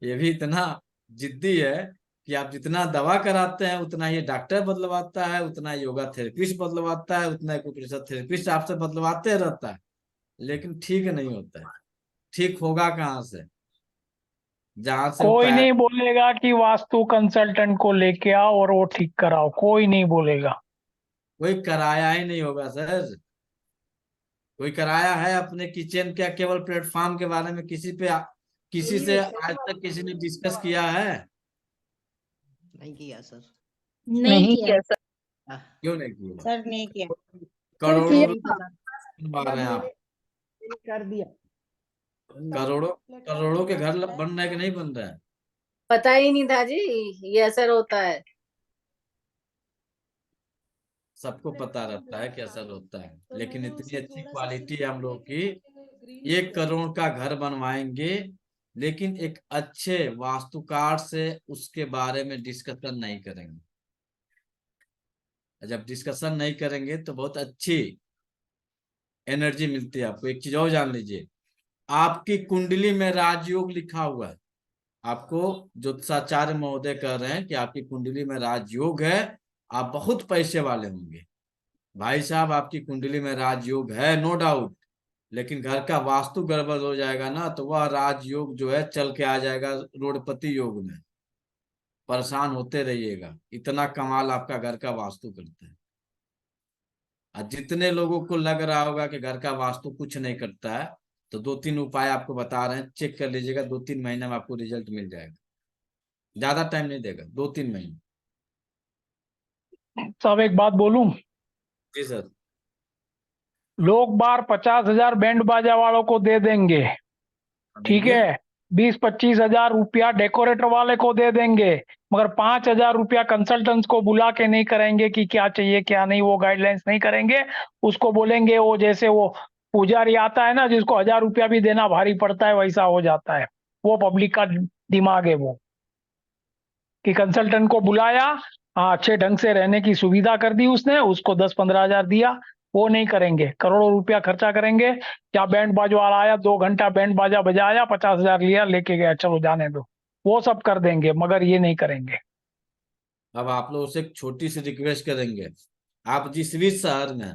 ये भी इतना जिद्दी है कि आप जितना दवा कराते हैं उतना ये डॉक्टर बदलवाता है, उतना योगा थेरेपिस्ट बदलवाता है, उतना एक्यूप्रेशर थेरेपिस्ट आपसे बदलवाते रहता है, लेकिन ठीक नहीं होता है। ठीक होगा कहाँ से, जहां से वो कोई पैर। नहीं बोलेगा कि वास्तु कंसल्टेंट को लेके आओ और वो ठीक कराओ, कोई नहीं बोलेगा। कोई कराया ही नहीं होगा सर। कोई कराया है अपने किचन क्या केवल प्लेटफॉर्म के बारे में किसी से आज तक किसी ने डिस्कस किया है? नहीं किया सर। नहीं किया। किया सर। क्यों नहीं किया? सर नहीं किया। करोड़ों किया रुपए बनवा रहे हैं आप। कर दिया। करोड़ों करोड़ों के घर बन रहे हैं कि नहीं बन रहे हैं? पता ही नहीं था जी ये असर होता है। सबको पता रहता है कि असर होता है, लेकिन इतनी अच्छी क्वालिटी है हम लोग की। 1 करोड़ का घर बनवाएंगे, लेकिन एक अच्छे वास्तुकार से उसके बारे में डिस्कशन नहीं करेंगे। जब डिस्कशन नहीं करेंगे तो बहुत अच्छी एनर्जी मिलती है आपको। एक चीज और जान लीजिए, आपकी कुंडली में राजयोग लिखा हुआ है। आपको ज्योतिषाचार्य महोदय कह रहे हैं कि आपकी कुंडली में राजयोग है, आप बहुत पैसे वाले होंगे। भाई साहब, आपकी कुंडली में राजयोग है, नो डाउट, लेकिन घर का वास्तु गड़बड़ हो जाएगा ना तो वह राजयोग जो है चल के आ जाएगा रोडपति योग में। परेशान होते रहिएगा, इतना कमाल आपका घर का वास्तु करता है। और जितने लोगों को लग रहा होगा कि घर का वास्तु कुछ नहीं करता है, तो 2-3 उपाय आपको बता रहे हैं, चेक कर लीजिएगा। 2-3 महीने में आपको रिजल्ट मिल जाएगा। ज्यादा टाइम नहीं देगा, 2-3 महीने। सब एक बात बोलूं, जी सर। लोग बार 50,000 बैंड बाजा वालों को दे देंगे, ठीक देंगे। है, 20-25 हजार रुपया डेकोरेटर वाले को दे देंगे, मगर 5,000 रुपया कंसल्टेंट्स को बुला के नहीं करेंगे कि क्या चाहिए क्या नहीं, वो गाइडलाइंस नहीं करेंगे। उसको बोलेंगे वो जैसे वो पुजारी आता है ना जिसको 1,000 रुपया भी देना भारी पड़ता है, वैसा हो जाता है। वो पब्लिक का दिमाग है वो, कि कंसल्टेंट को बुलाया, हाँ अच्छे ढंग से रहने की सुविधा कर दी उसने, उसको 10-15 हजार दिया। वो नहीं करेंगे, करोड़ों रुपया खर्चा करेंगे। क्या बैंड बाजा वाला आया, 2 घंटा बैंड बाजा बजाया, 50,000 लिया, लेके गया, चलो जाने दो। वो सब कर देंगे, मगर ये नहीं करेंगे। अब आप लोग से एक छोटी सी रिक्वेस्ट करेंगे, आप जिस भी शहर में,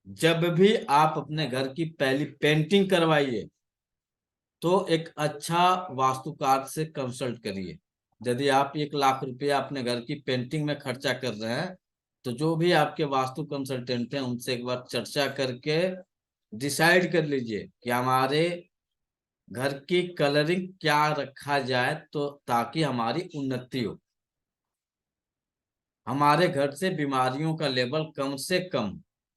जब भी आप अपने घर की पहली पेंटिंग करवाइए तो एक अच्छा वास्तुकार से कंसल्ट करिए। यदि आप 1 लाख रुपया अपने घर की पेंटिंग में खर्चा कर रहे हैं तो जो भी आपके वास्तु कंसल्टेंट हैं उनसे एक बार चर्चा करके डिसाइड कर लीजिए कि हमारे घर की कलरिंग क्या रखा जाए तो ताकि हमारी उन्नति हो, हमारे घर से बीमारियों का लेवल कम से कम,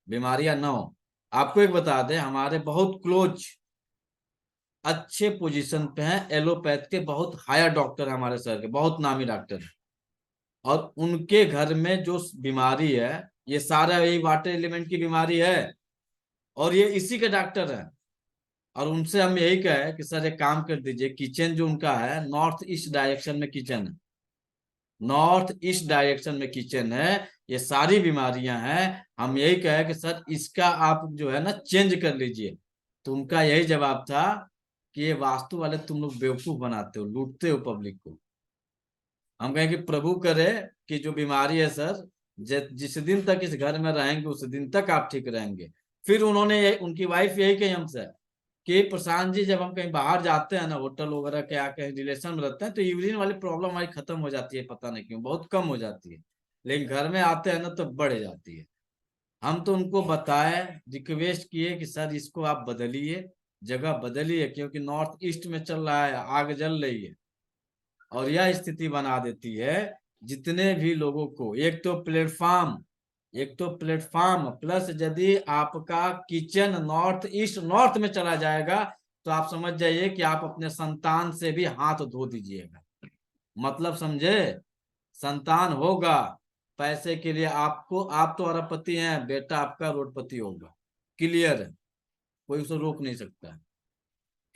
बीमारियां ना हो। आपको एक बता दें, हमारे बहुत क्लोज अच्छे पोजीशन पे हैं एलोपैथ के बहुत हायर डॉक्टर हैं हमारे शहर के, बहुत नामी डॉक्टर हैं, और उनके घर में जो बीमारी है ये सारा यही वाटर एलिमेंट की बीमारी है और ये इसी के डॉक्टर हैं। और उनसे हम यही कहे कि सर एक काम कर दीजिए, किचन जो उनका है नॉर्थ ईस्ट डायरेक्शन में किचन है, नॉर्थ ईस्ट डायरेक्शन में किचन है, ये सारी बीमारियां हैं। हम यही कहे कि सर इसका आप जो है ना चेंज कर लीजिए। तो उनका यही जवाब था कि ये वास्तु वाले तुम लोग बेवकूफ बनाते हो, लूटते हो पब्लिक को। हम कहें कि प्रभु करे कि जो बीमारी है सर, जिस दिन तक इस घर में रहेंगे उस दिन तक आप ठीक रहेंगे। फिर उन्होंने उनकी वाइफ यही कही हमसे कि प्रशांत जी जब हम कहीं बाहर जाते हैं ना, होटल वगैरह के कहीं रिलेशन में रहते हैं तो यूरिन वाली प्रॉब्लम हमारी खत्म हो जाती है, पता नहीं क्यों बहुत कम हो जाती है, लेकिन घर में आते हैं ना तो बढ़ जाती है। हम तो उनको बताए, रिक्वेस्ट किए कि सर इसको आप बदलिए, जगह बदलिए, क्योंकि नॉर्थ ईस्ट में चल रहा है, आग जल रही है और यह स्थिति बना देती है जितने भी लोगों को। एक तो प्लेटफॉर्म प्लस यदि आपका किचन नॉर्थ ईस्ट नॉर्थ में चला जाएगा तो आप समझ जाइए कि आप अपने संतान से भी हाथ धो दीजिएगा। मतलब समझे, संतान होगा पैसे के लिए आपको, आप तो अरबपति हैं, बेटा आपका रोडपति होगा, क्लियर है, कोई उसे रोक नहीं सकता।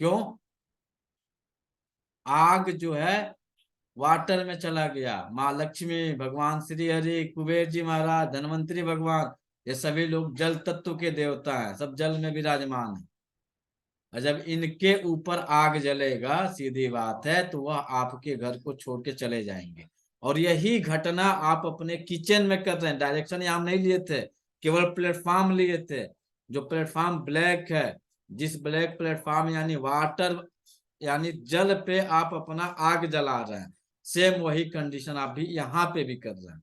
क्यों? आग जो है वाटर में चला गया, माँ लक्ष्मी, भगवान श्री हरि, कुबेर जी महाराज, धनवंतरी भगवान, ये सभी लोग जल तत्व के देवता हैं, सब जल में विराजमान है। और जब इनके ऊपर आग जलेगा, सीधी बात है, तो वह आपके घर को छोड़ के चले जाएंगे। और यही घटना आप अपने किचन में कर रहे हैं। डायरेक्शन यहाँ नहीं लिए थे, केवल प्लेटफॉर्म लिए थे। जो प्लेटफॉर्म ब्लैक है, जिस ब्लैक प्लेटफॉर्म यानी वाटर यानी जल पे आप अपना आग जला रहे हैं, सेम वही कंडीशन आप भी यहाँ पे भी कर रहे हैं।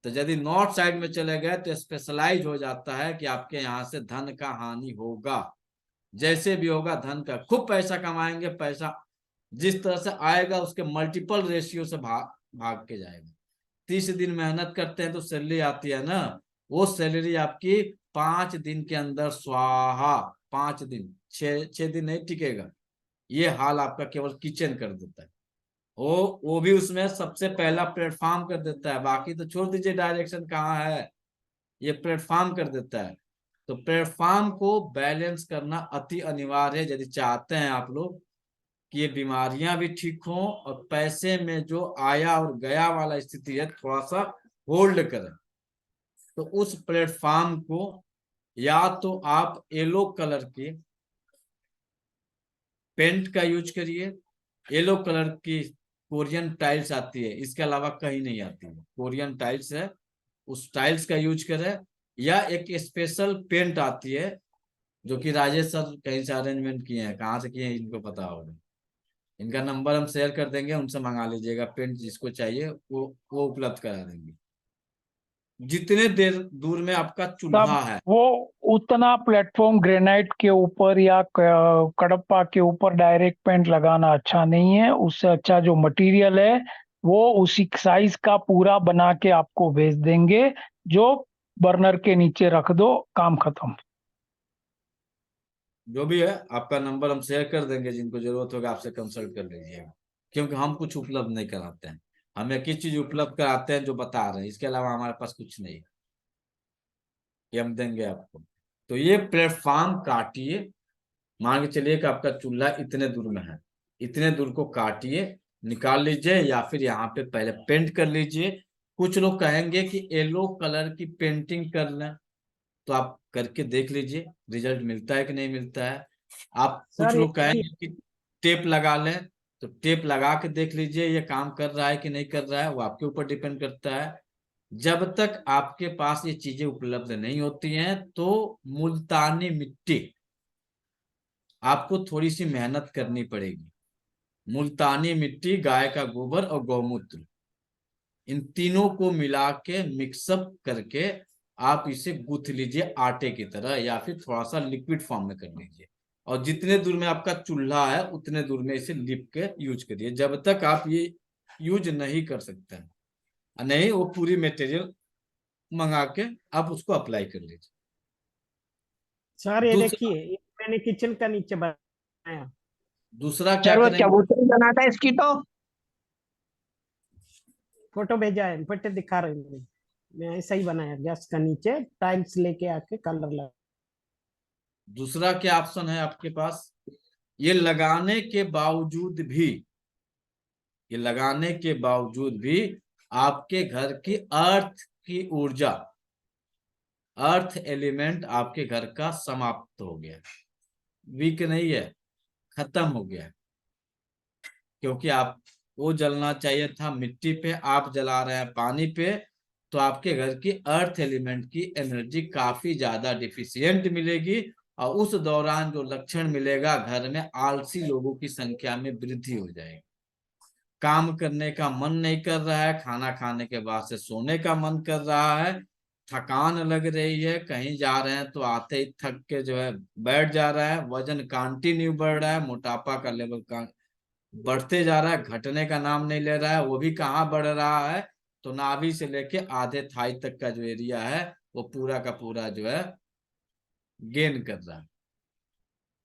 तो यदि नॉर्थ साइड में चले गए तो स्पेशलाइज हो जाता है कि आपके यहाँ से धन का हानि होगा, जैसे भी होगा धन का, खूब पैसा कमाएंगे, पैसा जिस तरह से आएगा उसके मल्टीपल रेशियो से भाग के जाएगा। 30 दिन मेहनत करते हैं तो सैलरी आती है ना, वो सैलरी आपकी 5 दिन के अंदर स्वाहा। 5 दिन, 6 दिन नहीं टिकेगा। ये हाल आपका केवल किचन कर देता है। वो भी उसमें सबसे पहला प्लेटफॉर्म कर देता है, बाकी तो छोड़ दीजिए डायरेक्शन कहाँ है, ये प्लेटफॉर्म कर देता है। तो प्लेटफॉर्म को बैलेंस करना अति अनिवार्य है यदि चाहते हैं आप लोग कि ये बीमारियां भी ठीक हों और पैसे में जो आया और गया वाला स्थिति है थोड़ा सा होल्ड करें। तो उस प्लेटफॉर्म को या तो आप येलो कलर की पेंट का यूज करिए, येलो कलर की कोरियन टाइल्स आती है, इसके अलावा कहीं नहीं आती है, कोरियन टाइल्स है, उस टाइल्स का यूज करें। या एक स्पेशल पेंट आती है जो कि राजेश सर कहीं से अरेंजमेंट किए हैं, कहाँ से किए हैं इनको पता होगा, इनका नंबर हम शेयर कर देंगे, उनसे मंगा लीजिएगा, पेंट जिसको चाहिए वो उपलब्ध करा देंगे। जितने देर दूर में आपका चूल्हा है, वो उतना प्लेटफॉर्म ग्रेनाइट के ऊपर या कडप्पा के ऊपर डायरेक्ट पेंट लगाना अच्छा नहीं है। उससे अच्छा जो मटेरियल है वो उसी साइज का पूरा बना के आपको भेज देंगे, जो बर्नर के नीचे रख दो, काम खत्म। जो भी है आपका नंबर हम शेयर कर देंगे, जिनको जरूरत होगा आपसे कंसल्ट कर लीजिएगा। क्योंकि हम कुछ उपलब्ध नहीं कराते हैं, हम एक ही चीज उपलब्ध कराते हैं जो बता रहे हैं, इसके अलावा हमारे पास कुछ नहीं है, ये हम देंगे आपको। तो ये प्लेटफॉर्म काटिए, मान के चलिए कि आपका चूल्हा इतने दूर में है, इतने दूर को काटिए, निकाल लीजिए, या फिर यहाँ पे पहले पेंट कर लीजिए। कुछ लोग कहेंगे कि येलो कलर की पेंटिंग कर लें, तो आप करके देख लीजिए रिजल्ट मिलता है कि नहीं मिलता है। आप कुछ लोग कहेंगे कि टेप लगा लें, तो टेप लगा के देख लीजिए ये काम कर रहा है कि नहीं कर रहा है, वो आपके ऊपर डिपेंड करता है। जब तक आपके पास ये चीजें उपलब्ध नहीं होती हैं तो मुल्तानी मिट्टी आपको थोड़ी सी मेहनत करनी पड़ेगी। मुल्तानी मिट्टी, गाय का गोबर और गौमूत्र, इन तीनों को मिला के मिक्सअप करके आप इसे गूंथ लीजिए आटे की तरह, या फिर थोड़ा सा लिक्विड फॉर्म में कर लीजिए, और जितने दूर में आपका चूल्हा है उतने दूर में इसे लिप के यूज करिए, जब तक आप ये यूज नहीं कर सकते हैं। नहीं, वो पूरी मटेरियल मंगा के आप उसको अप्लाई कर लीजिए। सर ये दूसरा देखिए, ये मैंने किचन का नीचे बनाया। दूसरा क्या जरूरत क्या, करेंगे, वो तो बना था इसकी तो। फोटो भेजा है, फोटो दिखा रहे हैं। मैं ऐसा ही बनाया, गैस का नीचे टाइल्स लेके आके कलर लगा। दूसरा क्या ऑप्शन है आपके पास, ये लगाने के बावजूद भी, ये लगाने के बावजूद भी आपके घर की अर्थ की ऊर्जा, अर्थ एलिमेंट आपके घर का समाप्त हो गया, वीक नहीं है, खत्म हो गया, क्योंकि आप वो जलना चाहिए था मिट्टी पे, आप जला रहे हैं पानी पे, तो आपके घर की अर्थ एलिमेंट की एनर्जी काफी ज्यादा डिफिशियंट मिलेगी, और उस दौरान जो लक्षण मिलेगा, घर में आलसी लोगों की संख्या में वृद्धि हो जाएगी, काम करने का मन नहीं कर रहा है, खाना खाने के बाद से सोने का मन कर रहा है, थकान लग रही है, कहीं जा रहे हैं तो आते ही थक के जो है बैठ जा रहा है, वजन कंटिन्यू बढ़ रहा है, मोटापा का लेवल का बढ़ते जा रहा है, घटने का नाम नहीं ले रहा है, वो भी कहाँ बढ़ रहा है, तो नाभि से लेके आधे थाई तक का जो एरिया है वो पूरा का पूरा जो है गेन कर रहा है।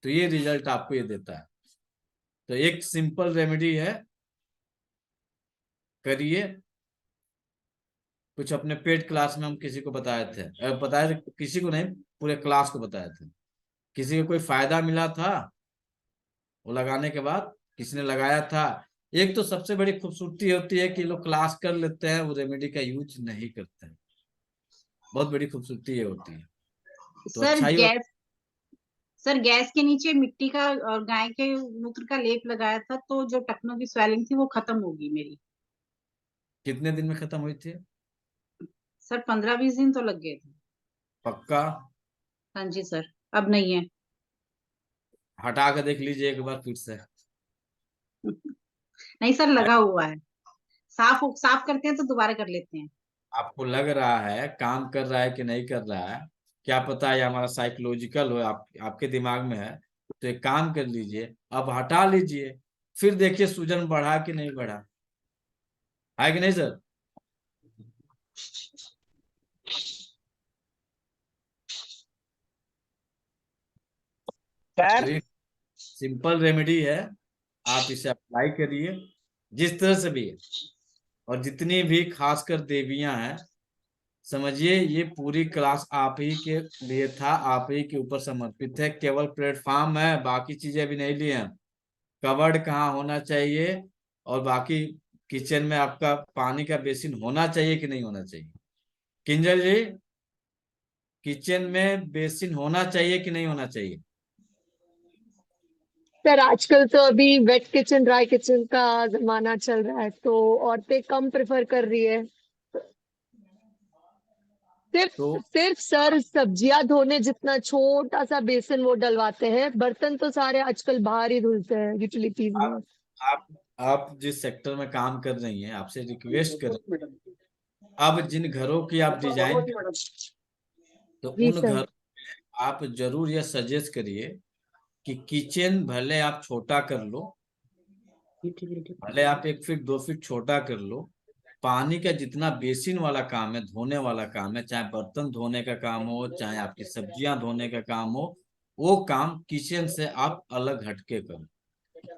तो ये रिजल्ट आपको ये देता है। तो एक सिंपल रेमेडी है, करिए। कुछ अपने पेड क्लास में हम किसी को बताए थे, बताए थे, किसी को नहीं, पूरे क्लास को बताए थे, किसी को कोई फायदा मिला था वो लगाने के बाद, किसी ने लगाया था। एक तो सबसे बड़ी खूबसूरती होती है कि लोग क्लास कर लेते हैं, वो रेमेडी का यूज नहीं करते हैं, बहुत बड़ी खूबसूरती ये होती है। तो सर अच्छा ही गैस सर गैस के नीचे मिट्टी का और गाय के मूत्र का लेप लगाया था, तो जो टखनों की स्वेलिंग थी वो खत्म होगी मेरी। कितने दिन में खत्म हुई थी? सर 15-20 दिन तो लग गए थे। पक्का? हाँ जी सर, अब नहीं है। हटा के देख लीजिए एक बार फिर से। नहीं सर, लगा हुआ है। साफ साफ करते हैं तो दोबारा कर लेते हैं। आपको लग रहा है काम कर रहा है कि नहीं कर रहा है, क्या पता है हमारा साइकोलॉजिकल हो, आपके दिमाग में है, तो एक काम कर लीजिए, अब हटा लीजिए, फिर देखिए सूजन बढ़ा कि नहीं बढ़ा, है कि नहीं सर? सर सिंपल रेमेडी है, आप इसे अप्लाई करिए जिस तरह से भी है। और जितनी भी खासकर देवियां हैं, समझिए ये पूरी क्लास आप ही के लिए था, आप ही के ऊपर समर्पित है, केवल प्लेटफॉर्म है, बाकी चीजें अभी नहीं ली हैं। कवर्ड कहाँ होना चाहिए, और बाकी किचन में आपका पानी का बेसिन होना चाहिए कि नहीं होना चाहिए, किंजल जी, किचन में बेसिन होना चाहिए कि नहीं होना चाहिए? सर आजकल तो अभी वेट किचन ड्राई किचन का जमाना चल रहा है, तो औरतें कम प्रेफर कर रही है। सिर्फ तो सिर्फ सर सब्जियां धोने जितना छोटा सा बेसिन वो डलवाते हैं, बर्तन तो सारे आजकल बाहर ही धुलते हैं यूटिलिटीज में। आप आप जिस सेक्टर में काम कर रही हैं, आपसे रिक्वेस्ट कर, अब जिन घरों की आप डिजाइन कर, तो जी उन सर। घर आप जरूर यह सजेस्ट करिए कि किचन भले आप छोटा कर लो, भले आप 1 फीट 2 फीट छोटा कर लो, पानी का जितना बेसिन वाला काम है, धोने वाला काम है, चाहे बर्तन धोने का काम हो, चाहे आपकी सब्जियां धोने का काम हो, वो काम किचन से आप अलग हटके करो,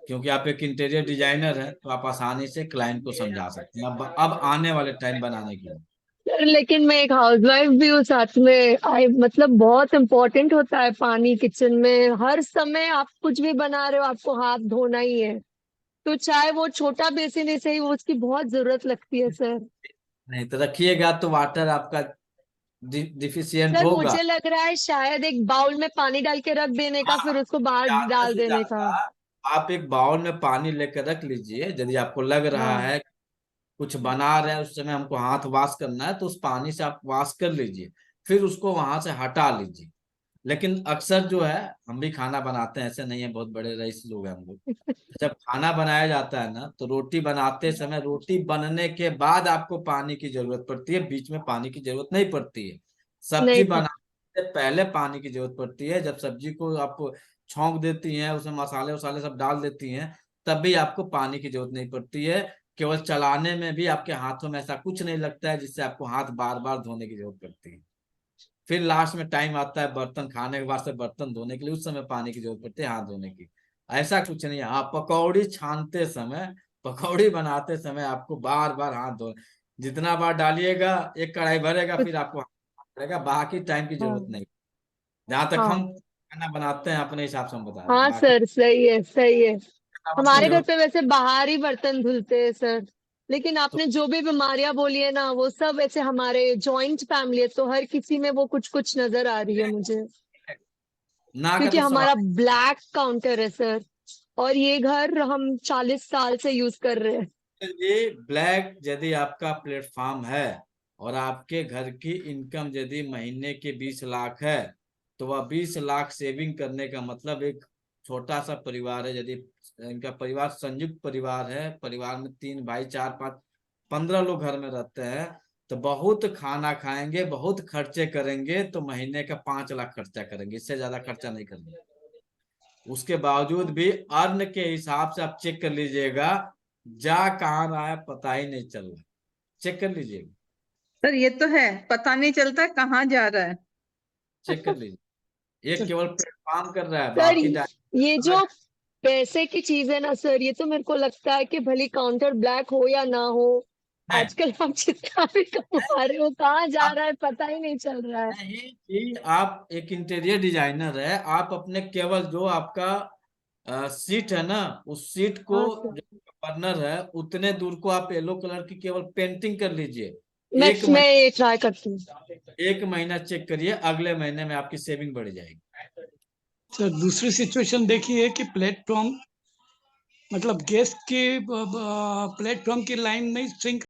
क्योंकि आप एक इंटीरियर डिजाइनर हैं, तो आप आसानी से क्लाइंट को समझा सकते हैं अब आने वाले टाइम बनाने के लिए। सर लेकिन मैं एक हाउसवाइफ भी हूँ साथ में, आई मतलब बहुत इम्पोर्टेंट होता है पानी किचन में, हर समय आप कुछ भी बना रहे हो आपको हाथ धोना ही है, तो चाहे वो छोटा बेसिन ही सही, वो उसकी बहुत जरूरत लगती है सर। नहीं तो रखिएगा तो वाटर आपका डिफिशियंट सर होगा। मुझे लग रहा है शायद एक बाउल में पानी डाल के रख देने का, फिर उसको बाहर ज्यादा डाल से देने का। ज्यादा आप एक बाउल में पानी लेकर रख लीजिए, यदि आपको लग रहा हाँ। है कुछ बना रहे हैं उस समय हमको हाथ वॉश करना है, तो उस पानी से आप वॉश कर लीजिए, फिर उसको वहां से हटा लीजिए, लेकिन अक्सर जो है, हम भी खाना बनाते हैं, ऐसे नहीं है, बहुत बड़े रईस लोग हैं हम लोग। जब खाना बनाया जाता है ना, तो रोटी बनाते समय रोटी बनने के बाद आपको पानी की जरूरत पड़ती है, बीच में पानी की जरूरत नहीं पड़ती है। सब्जी नहीं पर बनाने से पहले पानी की जरूरत पड़ती है। जब सब्जी को आप छौंक देती हैं, उसमें मसाले वसाले सब डाल देती हैं, तब भी आपको पानी की जरूरत नहीं पड़ती है। केवल चलाने में भी आपके हाथों में ऐसा कुछ नहीं लगता है जिससे आपको हाथ बार बार धोने की जरूरत पड़ती है। फिर लास्ट में टाइम आता है बर्तन खाने के बाद से बर्तन धोने के लिए, उस समय पानी की जरूरत पड़ती है हाथ धोने की। ऐसा कुछ नहीं है। हाँ, पकौड़ी छानते समय, पकौड़ी बनाते समय आपको बार बार हाथ धो, जितना बार डालिएगा, एक कढ़ाई भरेगा फिर आपको हाथ धोना पड़ेगा, बाकी टाइम की जरूरत हाँ नहीं। जहां तक हाँ हम खाना बनाते हैं अपने हिसाब से हम बता रहे हैं, हाँ बाकी सर, सही है सही है। की हमारे घर जरूरत। पे वैसे बाहर ही बर्तन धुलते हैं सर। लेकिन तो आपने जो भी बीमारियां बोली है ना, वो सब ऐसे हमारे जॉइंट फैमिली है, तो हर किसी में वो कुछ कुछ नजर आ रही है मुझे। ना का क्योंकि तो हमारा सवाल। ब्लैक काउंटर है सर, और ये घर हम 40 साल से यूज कर रहे हैं। ये ब्लैक यदि आपका प्लेटफॉर्म है और आपके घर की इनकम यदि महीने के 20 लाख है, तो वह 20 लाख सेविंग करने का मतलब, एक छोटा सा परिवार है, यदि इनका परिवार संयुक्त परिवार है, परिवार में 3 भाई 4 5 15 लोग घर में रहते हैं, तो बहुत खाना खाएंगे, बहुत खर्चे करेंगे, तो महीने का 5 लाख खर्चा करेंगे, इससे ज्यादा खर्चा नहीं करेंगे। उसके बावजूद भी अर्न के हिसाब से आप चेक कर लीजिएगा, जा कहाँ रहा है पता ही नहीं चल रहा। चेक कर लीजिएगा, सर ये तो है, पता नहीं चलता कहाँ जा रहा है। चेक कर लीजिए। ये केवल प्लेटफॉर्म कर रहा है, सर बाकी ये जो पैसे की चीज है ना सर, ये तो मेरे को लगता है कि भले काउंटर ब्लैक हो या ना हो, है। आजकल आप जितना भी कमा रहे हो कहाँ जा आप रहा है पता ही नहीं चल रहा है। नहीं कि आप एक इंटीरियर डिजाइनर है, आप अपने केवल जो आपका सीट है ना, उस सीट को, हाँ सर, जो बर्नर है, उतने दूर को आप येलो कलर की केवल पेंटिंग कर लीजिए। एक मैं ये ट्राई करती हूँ। एक महीना चेक करिए, अगले महीने में आपकी सेविंग बढ़ जाएगी। सर दूसरी सिचुएशन देखिए कि प्लेटफॉर्म, मतलब गैस की प्लेटफॉर्म की लाइन में सिंक